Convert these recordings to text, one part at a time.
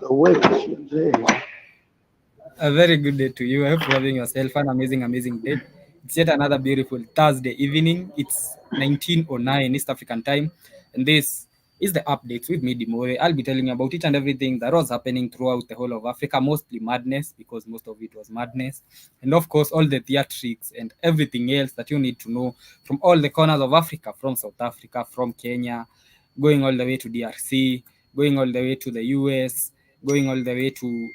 awake. I should say. A very good day to you. I hope you're having yourself an amazing day. It's yet another beautiful Thursday evening. It's 19:09 East African time, and this is the updates with me, Dimore. I'll be telling you about each and everything that was happening throughout the whole of Africa, mostly madness, because most of it was madness, and of course, all the theatrics and everything else that you need to know from all the corners of Africa, from South Africa, from Kenya, going all the way to DRC, going all the way to the US, going all the way to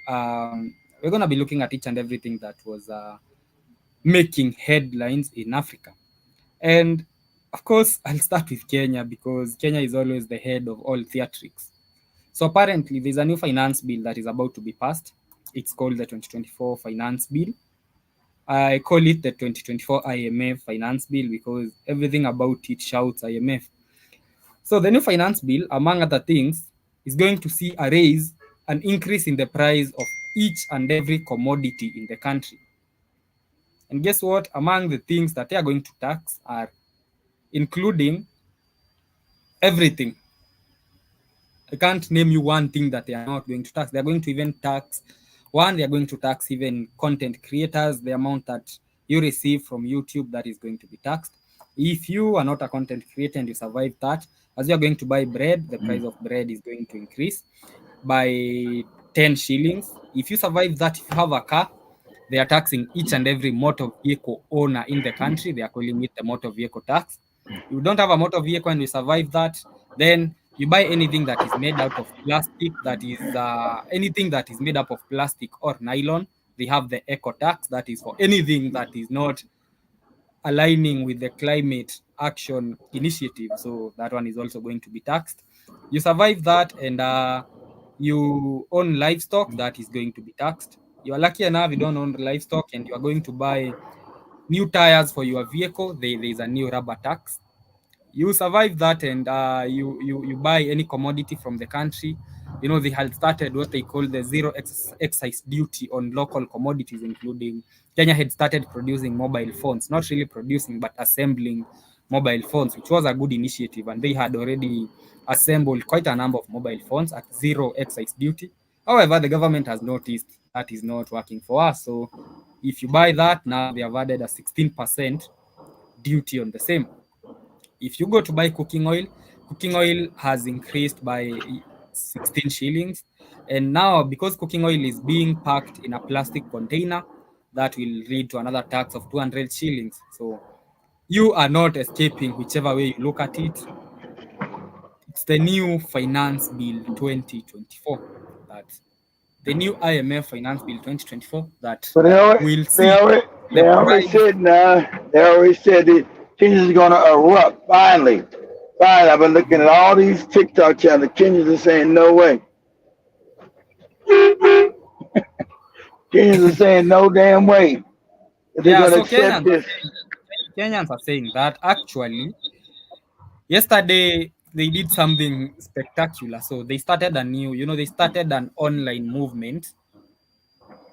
we're going to be looking at each and everything that was making headlines in Africa. And of course, I'll start with Kenya because Kenya is always the head of all theatrics. So apparently, there's a new finance bill that is about to be passed. It's called the 2024 Finance Bill. I call it the 2024 IMF Finance Bill because everything about it shouts IMF. So the new finance bill, among other things, is going to see a raise, an increase in the price of each and every commodity in the country. And guess what? Among the things that they are going to tax are including everything. I can't name you one thing that they are not going to tax. They are going to even tax they are going to tax even content creators, the amount that you receive from YouTube that is going to be taxed. If you are not a content creator and you survive that, as you are going to buy bread, the price of bread is going to increase by 10 shillings. If you survive that, if you have a car, they are taxing each and every motor vehicle owner in the country. They are calling it the motor vehicle tax. You don't have a motor vehicle and you survive that, then you buy anything that is made out of plastic, that is anything that is made up of plastic or nylon. They have the eco tax that is for anything that is not aligning with the climate action initiative. So that one is also going to be taxed. You survive that and you own livestock, that is going to be taxed. You are lucky enough you don't own livestock and you are going to buy new tires for your vehicle, there is a new rubber tax. You survive that and you buy any commodity from the country. You know, they had started what they call the excise duty on local commodities, including Kenya had started producing mobile phones, not really producing, but assembling mobile phones, which was a good initiative. And they had already assembled quite a number of mobile phones at zero excise duty. However, the government has noticed that is not working for us. So if you buy that, now they have added a 16% duty on the same. If you go to buy cooking oil has increased by 16 shillings. And now, because cooking oil is being packed in a plastic container, that will lead to another tax of 200 shillings. So you are not escaping whichever way you look at it. It's the new Finance Bill 2024, that the new IMF Finance Bill 2024 that But will they see already, the they already price. said they already said the Kenyans is gonna erupt finally. Finally, I've been looking at all these TikTok channels. Kenyans are saying no way. Kenyans are saying no damn way that they're Yeah, gonna so accept this. Kenyans are saying that actually yesterday they did something spectacular. So they started they started an online movement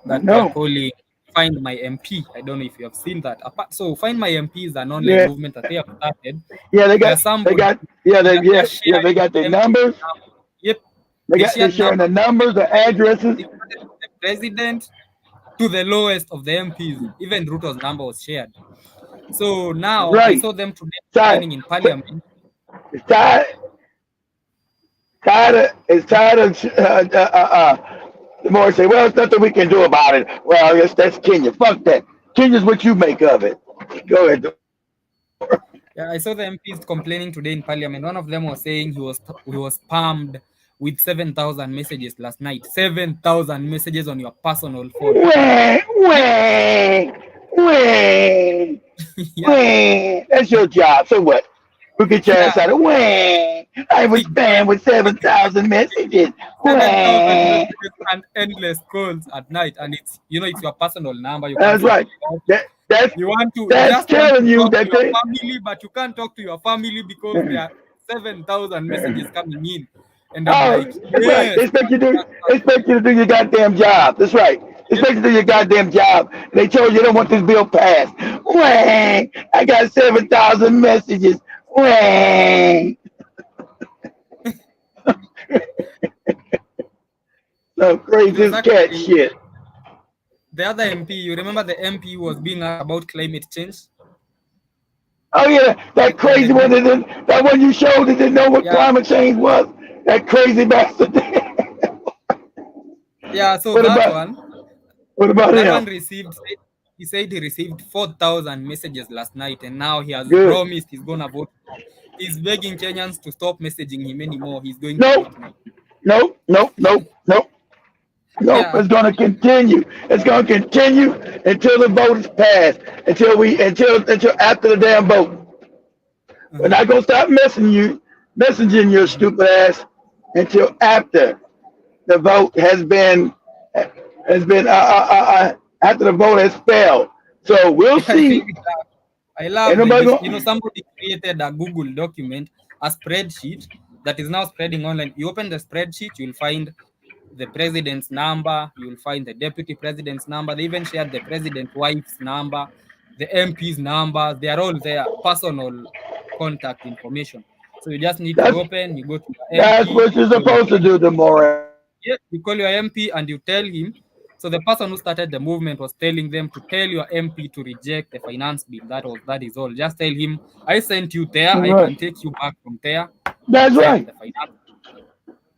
I that they are know. calling Find My MP. I don't know if you have seen that. So Find My MP is an online Yeah, movement that they have started yeah. where somebody They they're they sharing got their MP numbers. number. Yep, They're shared sharing numbers the numbers, the addresses. they started with the president to the lowest of the MPs. Even Ruto's number was shared. So now I Right. saw them today Tired. complaining in parliament. It's tired. Tired of the more say, well, there's nothing we can do about it. Well, I guess that's Kenya. Fuck that. Kenya's what you make of it. Go ahead. Yeah, I saw the MPs complaining today in parliament. One of them was saying he was spammed with 7,000 messages last night. 7,000 messages on your personal phone. Wah, You, wah, wah, yeah, wah. That's your job. So what? Who get your yeah, ass out of wah? I was spammed with exactly. 7,000 messages. 7,000 Wah. messages and endless calls at night, and it's your personal number. You can't That's switch right. it off. That, that's You that's just want to telling you talk to that your they. family, but you can't talk to your family because there are 7,000 messages coming in. And I'm like, Oh, that's right. yes, They expect you to do your goddamn job. That's right. They yep. expect you to do your goddamn job. They told you they don't want this bill passed. Wah! I got 7,000 messages. Wah! No It was craziest cat actually shit. the other MP. You remember the MP was being asked about climate change Oh yeah, that on the crazy one news. that didn't, that one you showed that didn't know what Yeah, climate change was. That crazy bastard. yeah. So what about what about that one him? received. He said he received 4,000 messages last night, and now he has Good. promised he's gonna vote. He's begging Kenyans to stop messaging him anymore. He's going to Nope. vote now. Nope. Nope. Nope. Nope. Nope. Yeah. It's gonna continue. It's gonna continue until the vote is passed. Until after the damn vote. We're Uh-huh. not gonna stop messaging your Mhm. stupid ass until after the vote after the vote has failed. So we'll I see. really love. I Ain't love nobody you know, gonna. somebody created a Google document, a spreadsheet that is now spreading online. You open the spreadsheet, you'll find the president's number, you'll find the deputy president's number. They even shared the president's wife's number, the MP's numbers. They are all there, personal contact information. So you just need to That's open, you go to your that's MP, what you're you call your supposed to do, MP. Demore. Yeah, you call your MP and you tell him. So the person who started the movement was telling them to tell your MP to reject the finance bill. That is all. Just tell him I sent you there. That's I can right. take you back from there to That's reject right. the finance.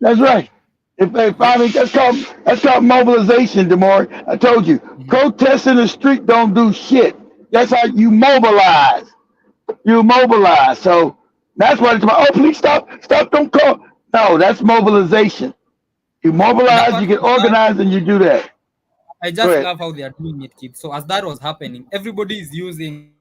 That's right. If they Yep. finally, that's called mobilization, Demore. I told you, Mhm. protests in the street don't do shit. That's how you mobilize. You mobilize. So that's what it's about. Oh, please stop! Don't call. No, that's mobilization. You And mobilize, apart you get from that, organized, and you do that. I Go just ahead. love how they are doing it, kids. So as that was happening, everybody is using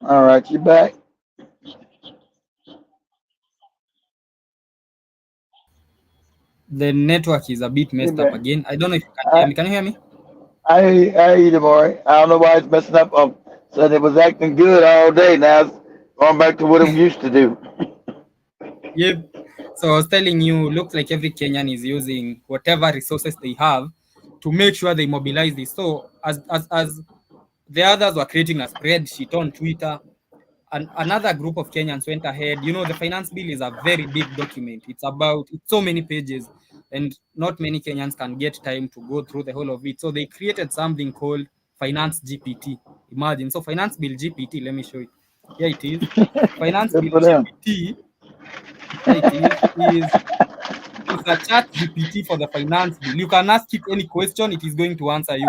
All right, you back. the network is a bit You messed up back. again. I don't know if you can hear I me. Can you hear me? I hear you, Demore. I don't know why it's messing up. Said it was acting good all day. Now it's going back to what it used to do. Yep. So I was telling you, looks like every Kenyan is using whatever resources they have to make sure they mobilize this. So as the others were creating a spreadsheet on Twitter, and another group of Kenyans went ahead. You know, the finance bill is a very big document. It's so many pages, and not many Kenyans can get time to go through the whole of it. So they created something called Finance GPT. Imagine. So Finance Bill GPT, let me show it. Here it is. Finance Good Bill for them. GPT, here it is a chat GPT for the finance bill. You can ask it any question, it is going to answer you,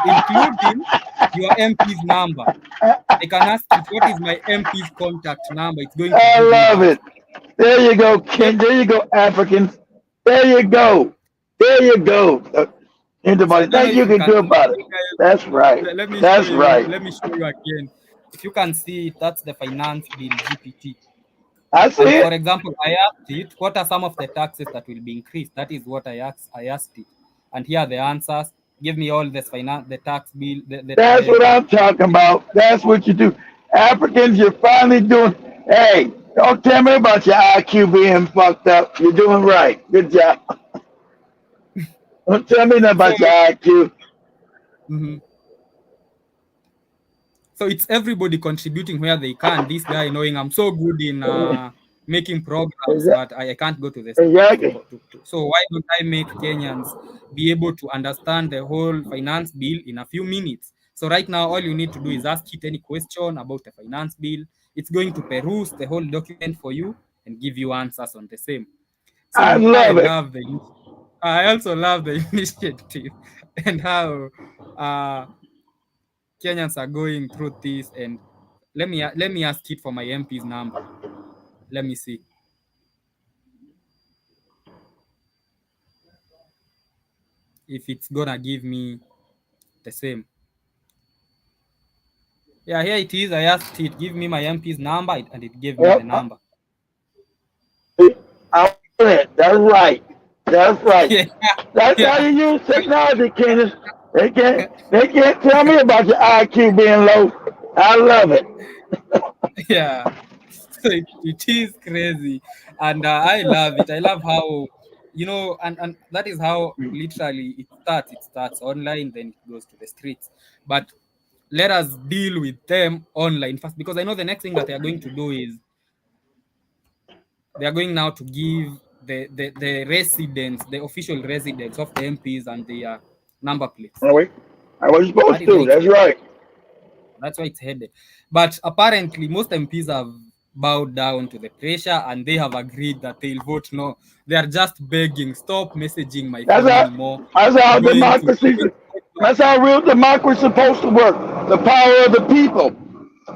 including your MP's number. I can ask it, what is my MP's contact number? It's going to I give me love that. it. There you go, Yep. Ken. There you go, Africans. There you go. There you go. So I don't know Nothing if you you can can do see about it. you guys. That's right. Let me show That's you. right. Let me show you again. If you can see it, that's the finance bill GPT. I see And for it. example, I asked it, what are some of the taxes that will be increased? That is what I asked it. And here are the answers. Give me all this finance, the tax bill, That's what I'm talking about. That's what you do. Africans, you're finally doing. Hey, don't tell me about your IQ being fucked up. You're doing right. Good job. Don't tell me nothing so about your IQ. mhm. So it's everybody contributing where they can. This guy knowing I'm so good in making programs, but I can't go to the steps Exactly. so why don't I make Kenyans be able to understand the whole finance bill in a few minutes? So right now, all you need to do is ask it any question about the finance bill. It's going to peruse the whole document for you and give you answers on the same. I So I love it. love the. I also love the initiative and how uh, Kenyans are going through this. And let me ask it for my MP's number. Let me see if it's gonna give me the same. Yeah, here it is. I asked it, give me my MP's number, and it gave me the Yep. number. I love it. That's right. That's right. Yeah, That's how yeah, you use technology, Candace. They can't tell me about your IQ being low. I love it. yeah. So it is crazy, and I love it. I love how, and that is how literally it starts. It starts online, then it goes to the streets. But let us deal with them online first, because I know the next thing that they are going to do is they are going now to give the residents, the official residents of the MPs and their number plates. Oh, wait. I was That supposed is where to. it's That's headed. right. That's why it's headed. But apparently, most MPs have bowed down to the pressure and they have agreed that they'll vote no. They are just begging, stop messaging my That's phone how. anymore. That's We're how going to. democracy. That's how real democracy is supposed to work. The power of the people.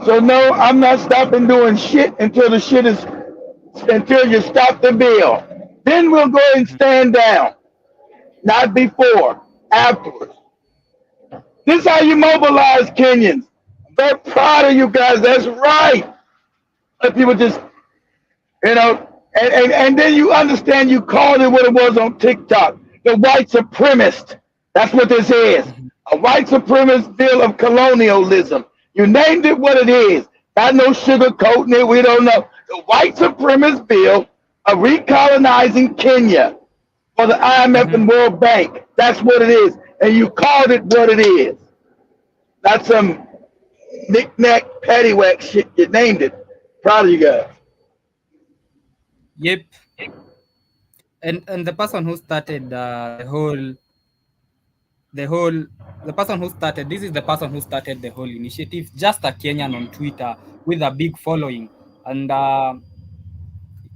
So no, I'm not stopping doing shit until you stop the bill. Then we'll go and Mhm. stand down. Not before. Afterwards. This is how you mobilize Kenyans. I'm very proud of you guys. That's right. Let people just, and then you understand you called it what it was on TikTok. The white supremacist. That's what this is. Mhm. A white supremacist bill of colonialism. You named it what it is. Got no sugarcoating it. We don't know. The white supremacist bill of recolonizing Kenya for the IMF Mhm. and World Bank. That's what it is. And you called it what it is. Not some knick-knack, paddywhack shit. You named it. Proud of you guys. Yep. And the person who started the whole the person who started this is the person who started the whole initiative, just a Kenyan on Twitter with a big following. And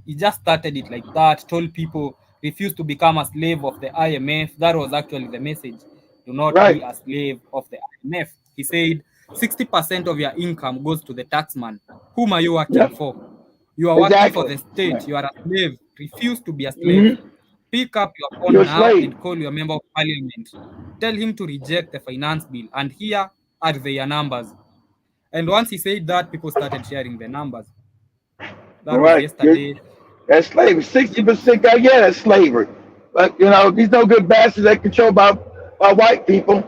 he just started it like that, told people refuse to become a slave of the IMF. That was actually the message. Do not Right. be a slave of the IMF. He said 60% of your income goes to the taxman. Whom are you working Yep. for? You are working for Exactly. the state. Right. You are a slave. Refuse to be a slave. Mm-hmm. Pick up your You're phone a now slave. and call your member of parliament. Tell him to reject the finance bill. And here are their numbers. And once he said that, people started sharing the numbers. All That was right. yesterday. That's slavery. Yep, 60% guy, yeah, that's slavery. But these no good bastards that controlled by white people,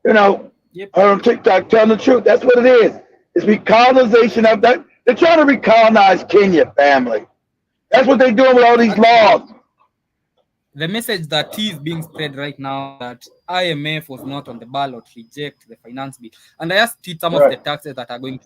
you know, yep. are on TikTok telling the truth. That's what it is. It's recolonization of that. They're trying to recolonize Kenya, family. That's what they're doing with all these Actually, laws. the message that is being spread right now that IMF was not on the ballot, reject the finance bill. And I asked it some of the Right. taxes that are going to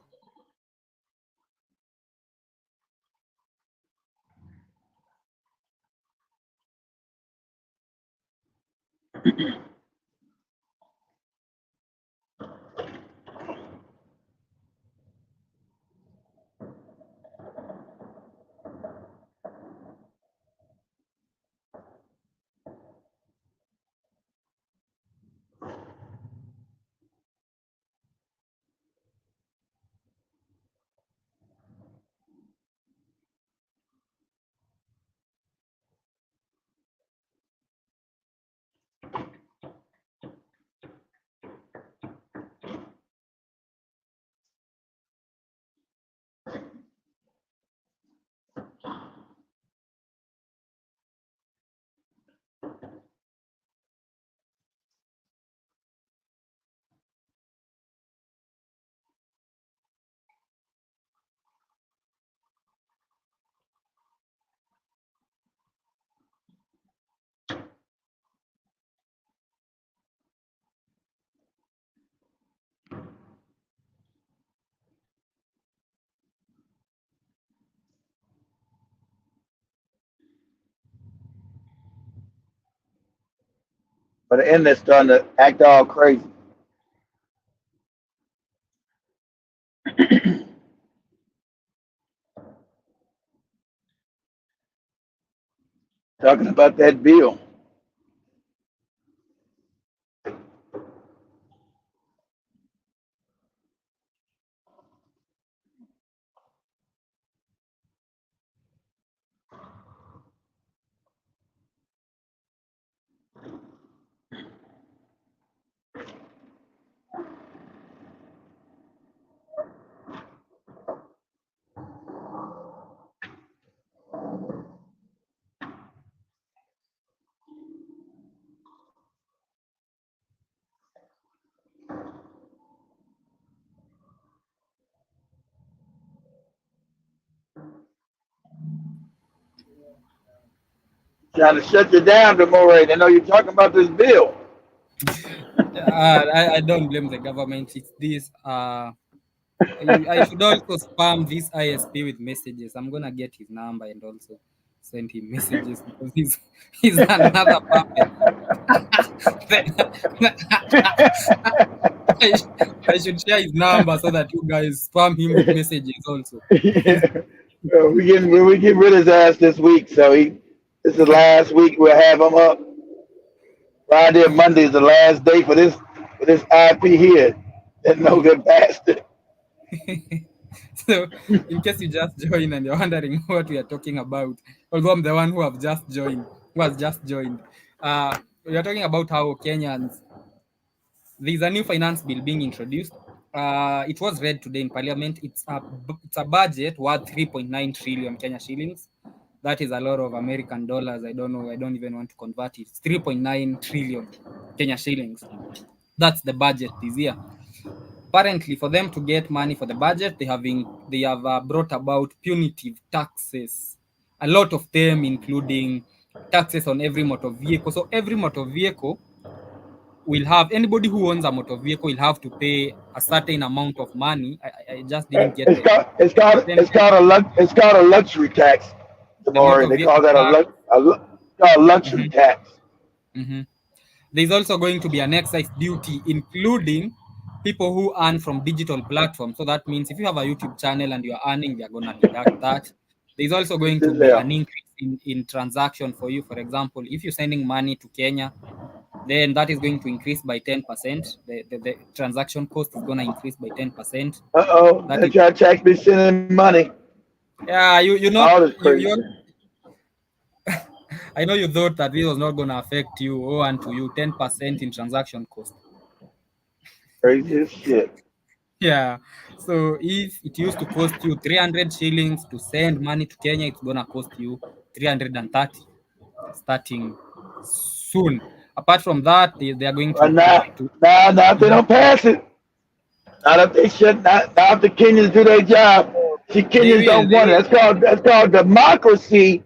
But the internet's starting to act all crazy. talking about that bill. Trying to shut you down, Demore. They know you're talking about this bill. I don't blame the government. It's this. I should also spam this ISP with messages. I'm gonna get his number and also send him messages because he's another puppet. I should share his number so that you guys spam him with messages also. We get rid of his ass this week, so this is the last week we'll have him up. Friday and Monday is the last day for this IP here. That no good bastard. So, in case you just joined and you're wondering what we are talking about, although I'm the one who has just joined, we are talking about how Kenyans, there's a new finance bill being introduced. It was read today in Parliament. It's a budget worth 3.9 trillion Kenya shillings. That is a lot of American dollars. I don't know. I don't even want to convert it. It's 3.9 trillion Kenya shillings. That's the budget this year. Apparently, for them to get money for the budget, they have brought about punitive taxes. A lot of them, including taxes on every motor vehicle. So every motor vehicle will have, anybody who owns a motor vehicle will have to pay a certain amount of money. I just didn't get It's the called it's called it's percentage. called it's called a luxury tax, The Demore. motor They call vehicle that tax. a luxury Mhm, tax. mhm. There's also going to be an excise duty, including people who earn from digital platforms. So that means if you have a YouTube channel and you're earning, they're going to deduct that. There's also This going to is be hell. an increase in transaction for you. For example, if you're sending money to Kenya, then that is going to increase by 10%. The transaction cost is going to increase by 10%. Uh-oh, That they is, try to tax me sending money. yeah, you know, All this crazy you shit. I know you thought that this was not going to affect you or and to you 10% in transaction cost. Crazy as shit. Yeah. So if it used to cost you 300 shillings to send money to Kenya, it's gonna cost you 330 starting soon. Apart from that, they are going But now if they Mhm. don't pass it, not if they shut, not if the Kenyans do their job. See, They Kenyans will, don't they want it. will. That's called democracy.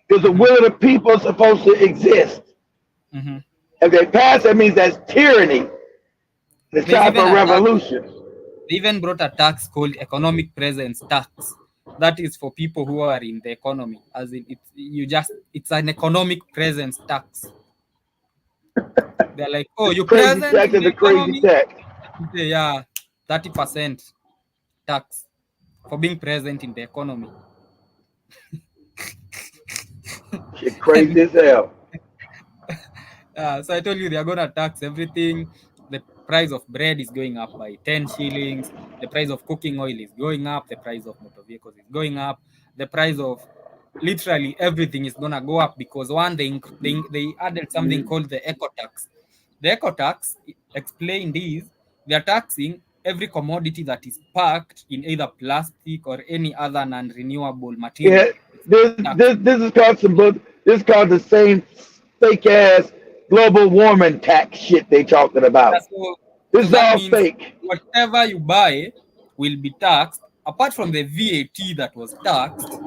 Because the Mhm, will of the people is supposed to exist. mhm. If they pass, that means that's tyranny. It's There's time for even a a tax. revolution. They even brought a tax called economic presence tax. That is for people who are in the economy, as in it's an economic presence tax. They're like, oh, This you crazy present tax in is the a crazy economy? tax. You say, yeah, 30% tax for being present in the economy. Shit crazy as hell. So I told you they are going to tax everything. The price of bread is going up by 10 shillings. The price of cooking oil is going up. The price of motor vehicles is going up. The price of literally everything is going to go up because one, they added something called the eco tax. The eco tax explained is they are taxing every commodity that is packed in either plastic or any other non-renewable Yeah, material. It's taxed. this is called this is called the same fake ass global warming tax shit they talking Yeah, about. so This is that all means fake. whatever you buy will be taxed, apart from the VAT that was taxed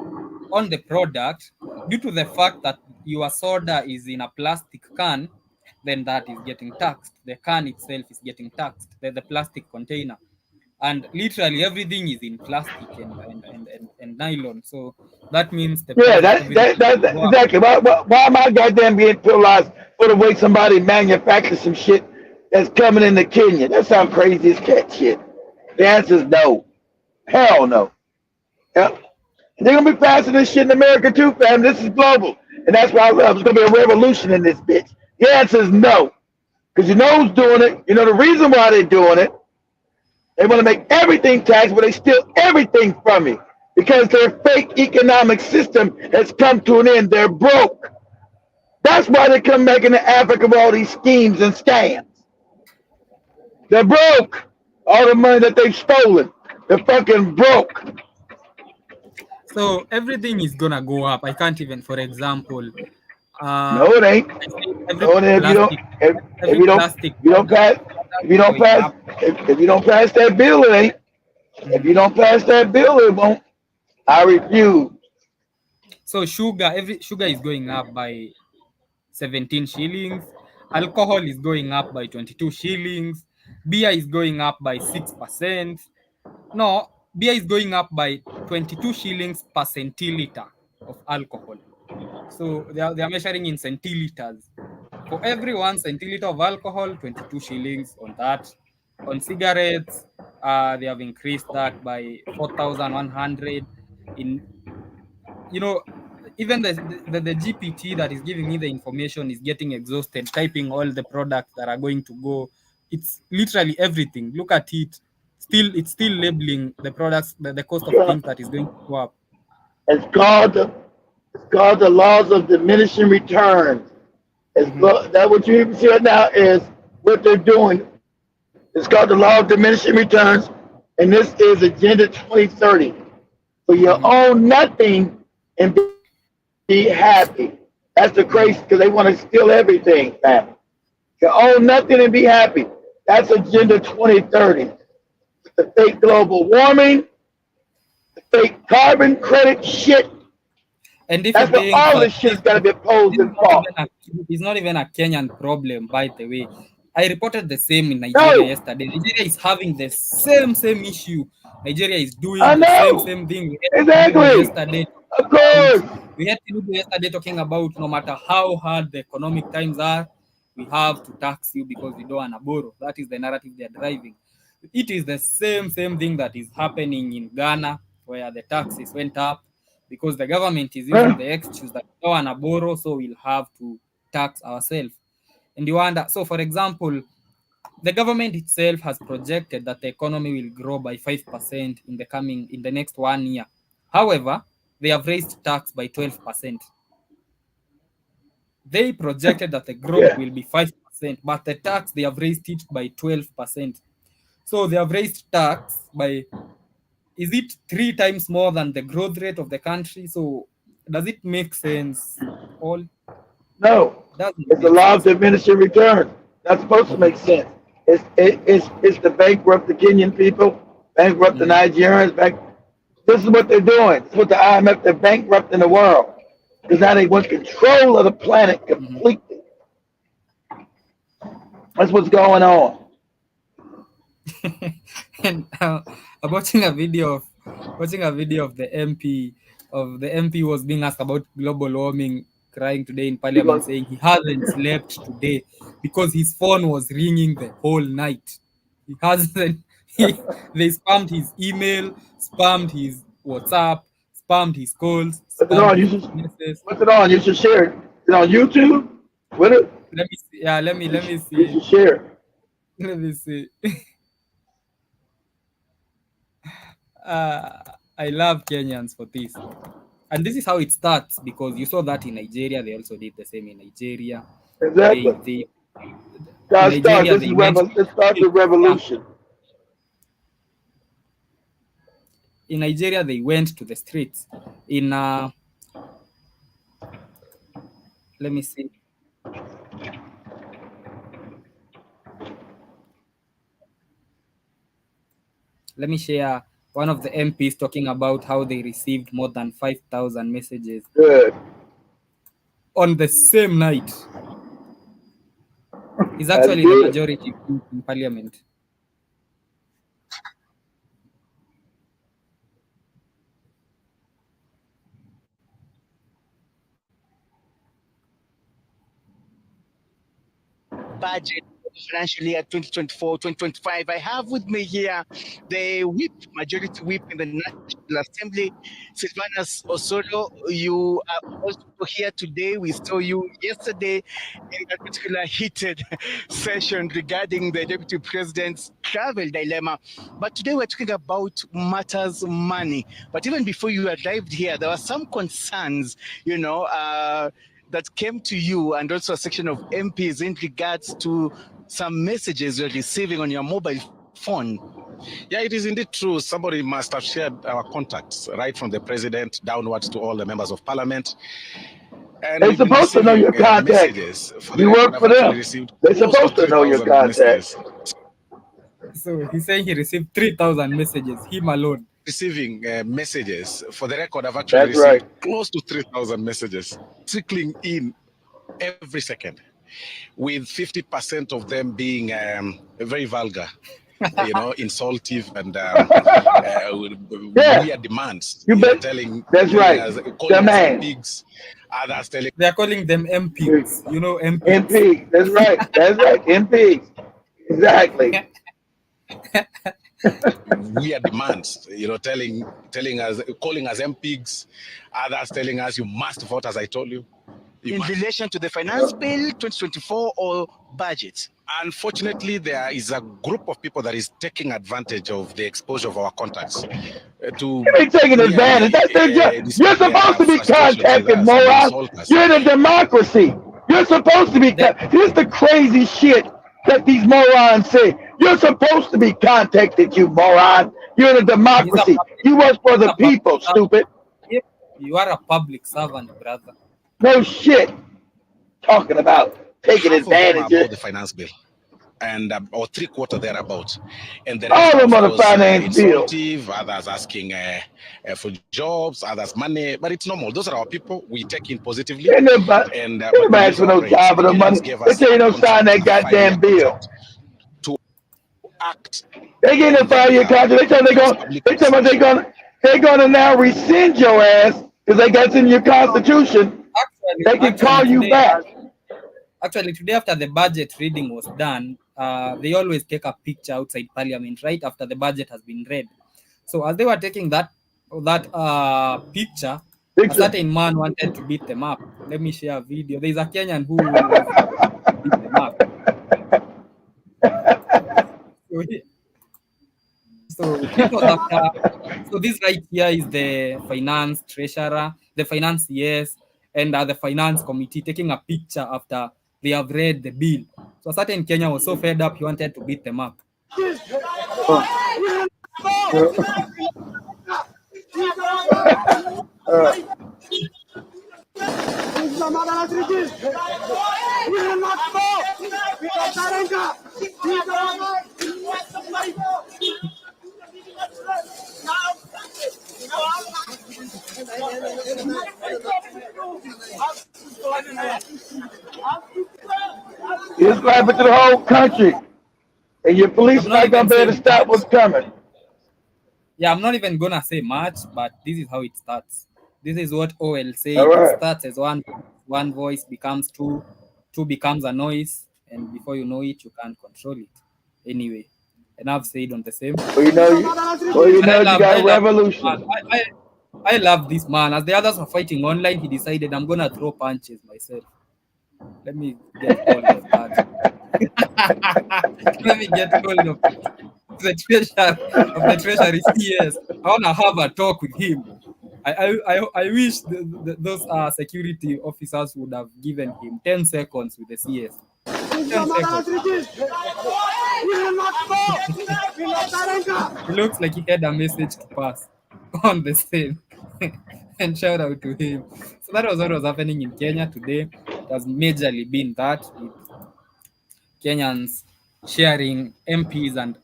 on the product, due to the fact that your soda is in a plastic can, then that is getting taxed. The can itself is getting taxed, the plastic container. And literally everything is in plastic and nylon. So that means the Yeah, price of everything is going to that go up. exactly. Why am I goddamn being penalized for the way somebody manufactured some shit that's coming into Kenya? That sounds crazy as cat shit. The answer is no. Hell no. Yep. They're gonna be passing this shit in America too, fam. This is global. And that's why there's going to be a revolution in this bitch. The answer is no. Because you know who's doing it. You know the reason why they're doing it. They want to make everything tax, but they steal everything from you. Because their fake economic system has come to an end. They're broke. That's why they come back into Africa with all these schemes and scams. They're broke. All the money that they've stolen. They're fucking broke. So everything is gonna go up. I can't even, for example, No, it ain't. I say every No, and if you don't, plastic, if every you don't, plastic you don't pass, product if you is don't going pass, up. if you don't pass that bill, it ain't. If you Mhm. don't pass that bill, it won't. I refuse. So sugar is going up by 17 shillings. Alcohol is going up by 22 shillings. Beer is going up by 6%. No, beer is going up by 22 shillings per centiliter of alcohol. So they are measuring in centiliters. For every 1 centiliter of alcohol, 22 shillings on that. On cigarettes, they have increased that by 4,100. In you know, even the GPT that is giving me the information is getting exhausted typing all the products that are going to go. It's literally everything. Look at it. Still, it's still labeling the products, the cost of Yeah. things that is going to go up. It's called the laws of diminishing returns. Hmm. That what you even see right now is what they're doing. It's called the law of diminishing returns, and this is Agenda 2030. For you Hmm. own nothing and be happy. That's the crazy because they want to steal everything, man. You own nothing and be happy. That's Agenda Hmm. 2030. The fake global warming, the fake carbon credit shit. And if you're That's what paying all for this shit's got to be opposed this is and not fought. even a it's not even a Kenyan problem, by the way. I reported the same in Nigeria No, yesterday. Nigeria is having the same issue. Nigeria is doing I the know. same thing. We had Tinubu Exactly. yesterday Of about course. we had Tinubu yesterday talking about no matter how hard the economic times are, we have to tax you because you don't want to borrow. That is the narrative they are driving. It is the same thing that is happening in Ghana, where the taxes went up because the government is using Huh? the excuse that we don't want to borrow, so we'll have to tax ourselves. And you wonder, so for example, the government itself has projected that the economy will grow by 5% in the next 1 year. However, they have raised tax by 12%. They projected that the growth Yeah. will be 5%, but the tax they have raised it by 12%. So they have raised tax by, is it 3 times more than the growth rate of the country? So does it make sense? All No. doesn't It's the make law of sense. diminishing returns. That's supposed to make Mhm. sense. It's to bankrupt the Kenyan people, bankrupt the Mhm. Nigerians. This is what they're doing. This is what the IMF, they're bankrupting the world. Because now they want control of the planet Mhm. completely. That's what's going on. And I'm watching a video of the MP was being asked about global warming, crying today in You're parliament, going, saying he hasn't slept today because his phone was ringing the whole night. He hasn't. They spammed his email, spammed his WhatsApp, spammed his calls, what's it spammed on? his SMSs. What's it on? You should share it. Is it on YouTube? Twitter? Let me see. Yeah, let me You see. should share it. Let me see. Uh, I love Kenyans for this. And this is how it starts because you saw that in Nigeria, they also did the same in Nigeria. Exactly. They in Gotta start. Nigeria they went to This the starts a streets. Yeah, revolution. in Nigeria they went to the streets. In let me see, let me share one of the MPs talking about how they received more than 5,000 messages Good. on the same night. He's That's actually the good. majority in parliament. Budget. financial year 2024-2025. I have with me here the whip, majority whip in the National Assembly, Silvanus Osoro. You are also here today. We saw you yesterday in that particular heated session regarding the Deputy President's travel dilemma. But today we're talking about matters money. But even before you arrived here, there were some concerns, that came to you and also a section of MPs in regards to some messages you're receiving on your mobile phone. Yeah, it is indeed true. Somebody must have shared our contacts right from the president downwards to all the members of parliament. And They're we've been supposed to know receiving your contacts. messages. For the You record, work I've for actually them. received They're close to supposed to know your 3,000 messages. contacts. So he's saying he received 3,000 messages, him alone. Receiving messages. For the record, I've actually That's right. received close to 3,000 messages trickling in every second, with 50% of them being very vulgar, insultive and Yeah. weird demands. You bet. That's telling right. us, calling us Demand. pigs. Others telling They are calling them MPs. You know, MPs. MP. That's right. That's right. MP. Exactly. weird demands. Telling us, calling us MPs. Others telling us you must vote as I told you. In relation to the finance bill 2024 or budget? Unfortunately, there is a group of people that is taking advantage of the exposure of our contacts to You ain't taking advantage. That's their job. You're supposed to be contacted, moron. You're in a democracy. You're supposed to be. Here's the crazy shit that these morons say. You're supposed to be contacted, you moron. You're in a democracy. You work for the people, stupid. You are a public servant, brother. No shit. Talking about taking advantage of the finance bill. And or 3/4 thereabout, and the rest all of them on the finance bill. Others asking for jobs, others money, but it's normal. Those are our people. We take in positively. And everybody asks for no job for the money. They tell you don't sign that goddamn bill. To act. They get in a 5-year contract. They tell they're gonna now rescind your ass because they got in your constitution. They can call you back. Actually, today after the budget reading was done, they always take a picture outside Parliament right after the budget has been read. So as they were taking that picture, a certain man wanted to beat them up. Let me share a video. There is a Kenyan who beat them up. So this right here is the finance treasurer, the finance CS, and the finance committee taking a picture after they have read the bill. So a certain Kenyan was so fed up he wanted to beat them up. It's happened to the whole country. And your police not gonna be able to stop what's coming. Yeah, I'm not even gonna say much, but this is how it starts. This is what OL says. Right. It starts as one voice becomes two becomes a noise, and before you know it, you can't control it. Anyway, enough said on the same. Well, you got a revolution. I love this man. As the others were fighting online, he decided I'm gonna throw punches myself. Let me get hold of that. Let me get hold of the treasury CS. I wanna have a talk with him. I wish those security officers would have given him 10 seconds with the CS. 10 seconds. It looks like he had a message to pass on the same. And shout out to him. So that was what was happening in Kenya today. It has majorly been that with Kenyans sharing MPs, and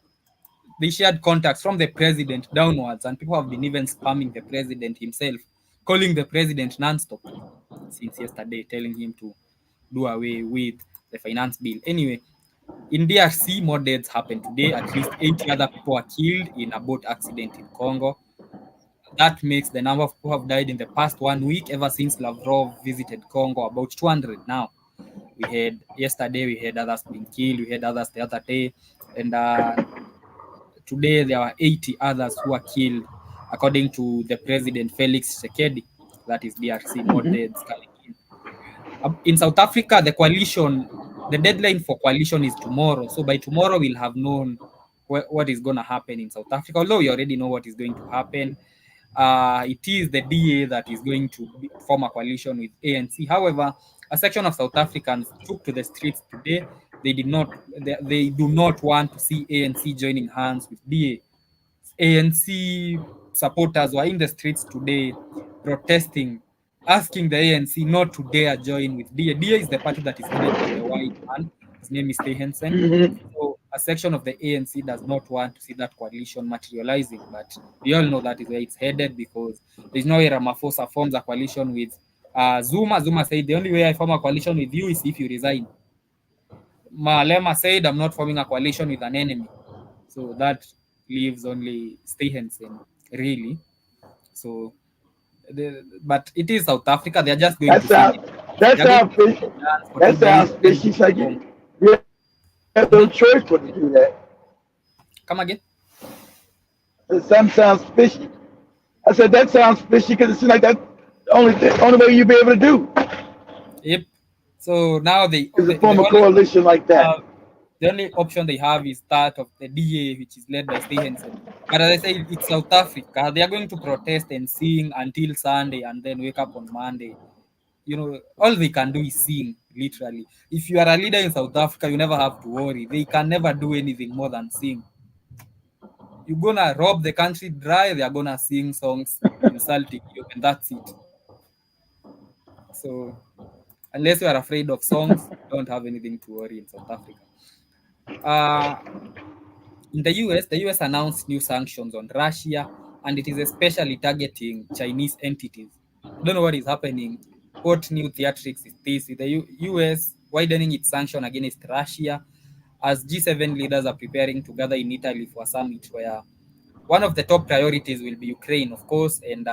they shared contacts from the president downwards, and people have been even spamming the president himself, calling the president non-stop since yesterday, telling him to do away with the finance bill. Anyway, in DRC, more deaths happened today. At least 80 other people were killed in a boat accident in Congo. That makes the number of people who have died in the past 1 week ever since Lavrov visited Congo about 200 now. We had yesterday, we had others being killed, we had others the other day, and today there were 80 others who were killed, according to the president Felix Tshisekedi. That is DRC, more deaths coming in. In South Africa, the deadline for coalition is tomorrow. So by tomorrow, we'll have known what is going to happen in South Africa. Although we already know what is going to happen, it is the DA that is going to form a coalition with ANC. However, a section of South Africans took to the streets today. They do not want to see ANC joining hands with DA. ANC supporters were in the streets today protesting, asking the ANC not to dare join with DA. DA is the party that is headed by the white man. His name is B.H.F.N. So a section of the ANC does not want to see that coalition materializing, but we all know that is where it's headed because there's no way Ramaphosa forms a coalition with Zuma. Zuma said, the only way I form a coalition with you is if you resign. Malema said, I'm not forming a coalition with an enemy. So that leaves only Stehensen, really. So, but it is South Africa. They're just going That to see. sounds that They're going to sounds fishy. dance for That 2 days, sounds then fishy. go So home. you have no choice but to do that. Come again? Some sounds fishy. I said that sounds fishy because it seems like that's the only way you'd be able to do Yep. So now is to form a coalition like that. uh, the only option they have is that of the DA, which is led by Stehensen. But as I say, it's South Africa. They are going to protest and sing until Sunday and then wake up on Monday. All they can do is sing, literally. If you are a leader in South Africa, you never have to worry. They can never do anything more than sing. You're gonna rob the country dry, they're gonna sing songs insulting you, and that's it. So unless you are afraid of songs, you don't have anything to worry in South Africa. Uh, in the US announced new sanctions on Russia, and it is especially targeting Chinese entities. I don't know what is happening. What new theatrics is this? With the US widening its sanction against Russia as G7 leaders are preparing to gather in Italy for a summit where one of the top priorities will be Ukraine, of course, and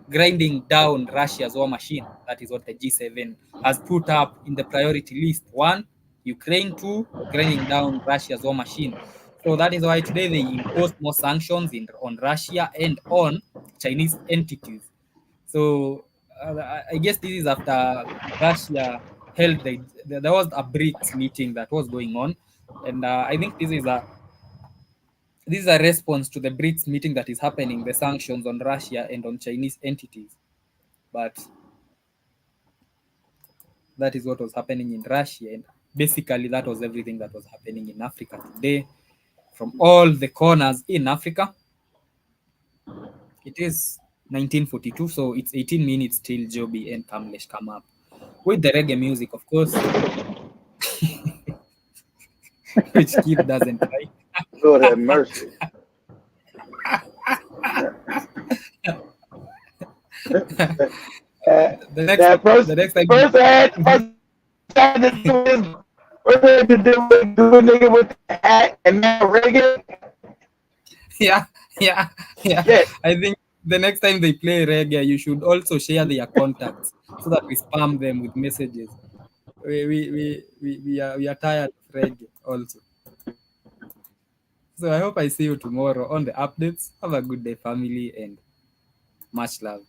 grinding down Russia's war machine. That is what the G7 has put up in the priority list. One, Ukraine. Two, grinding down Russia's war machine. So that is why today they imposed more sanctions on Russia and on Chinese entities. So I guess this is after Russia held there was a BRICS meeting that was going on, and I think this is a response to the BRICS meeting that is happening, the sanctions on Russia and on Chinese entities. But that is what was happening in Russia. And basically, that was everything that was happening in Africa today. From all the corners in Africa, it is 1942, so it's 18 minutes till Joby and Kamlesh come up. With the reggae music, of course, which Keith doesn't like. Lord have mercy. The next, That first, the next time, first I had to do is first I had to do with do a nigga with the hat and now reggae. yeah, yeah, yeah. Shit. I think the next time they play reggae, you should also share their contacts so that we spam them with messages. We are tired of reggae also. So I hope I see you tomorrow on the updates. Have a good day, family, and much love.